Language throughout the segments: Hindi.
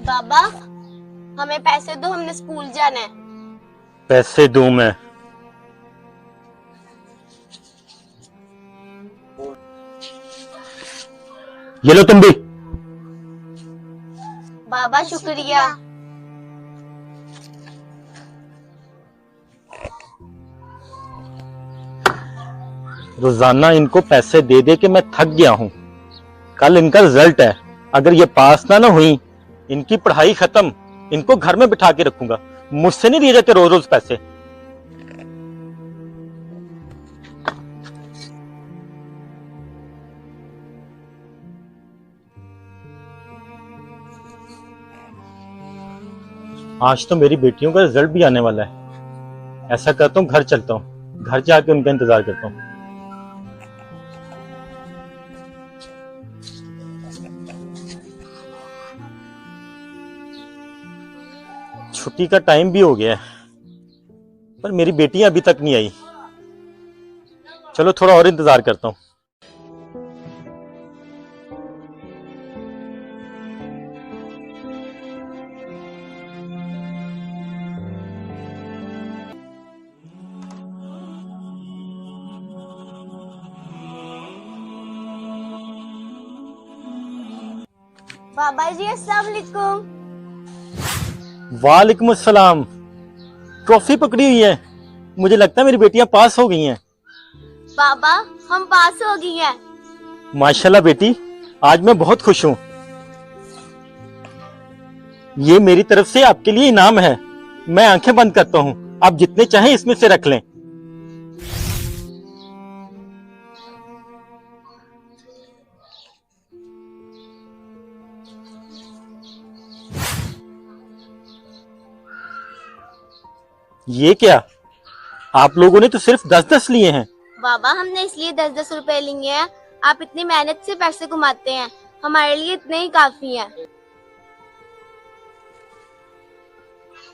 बाबा हमें पैसे दो, हमने स्कूल जाना है। पैसे दूं मैं? ये लो तुम भी। बाबा शुक्रिया। रोजाना इनको पैसे दे दे के मैं थक गया हूं। कल इनका रिजल्ट है, अगर ये पास ना हुई इनकी पढ़ाई खत्म। इनको घर में बिठा के रखूंगा, मुझसे नहीं दिए जाते रोज रोज पैसे। आज तो मेरी बेटियों का रिजल्ट भी आने वाला है। ऐसा करता हूँ, घर चलता हूँ, घर जाके उनका इंतजार करता हूँ। छुट्टी का टाइम भी हो गया है, पर मेरी बेटियां अभी तक नहीं आई। चलो थोड़ा और इंतजार करता हूँ। बाबा जी अस्सलाम वालेकुम। वालेकुम अस्सलाम। ट्रॉफी पकड़ी हुई है, मुझे लगता है मेरी बेटियां पास हो गई हैं। बाबा हम पास हो गई हैं। माशाल्लाह बेटी, आज मैं बहुत खुश हूं। ये मेरी तरफ से आपके लिए इनाम है। मैं आंखें बंद करता हूं, आप जितने चाहें इसमें से रख लें। ये क्या, आप लोगों ने तो सिर्फ 10-10 लिए हैं। बाबा हमने इसलिए 10-10 रुपए लिए हैं, आप इतनी मेहनत से पैसे कमाते हैं, हमारे लिए इतने ही काफी हैं।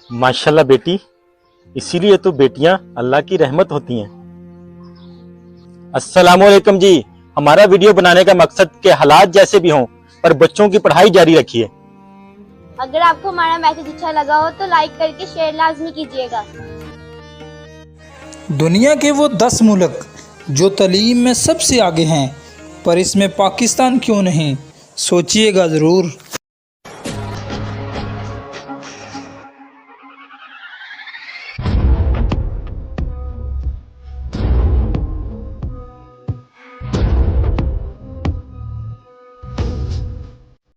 माशाल्लाह बेटी, इसीलिए तो बेटियां अल्लाह की रहमत होती हैं। अस्सलाम वालेकुम जी। हमारा वीडियो बनाने का मकसद के हालात जैसे भी हों, पर बच्चों की पढ़ाई जारी रखिए। अगर आपको हमारा मैसेज अच्छा लगा हो तो लाइक करके शेयर लाजमी कीजिएगा। दुनिया के वो 10 मुल्क जो तालीम में सबसे आगे हैं, पर इसमें पाकिस्तान क्यों नहीं? सोचिएगा ज़रूर।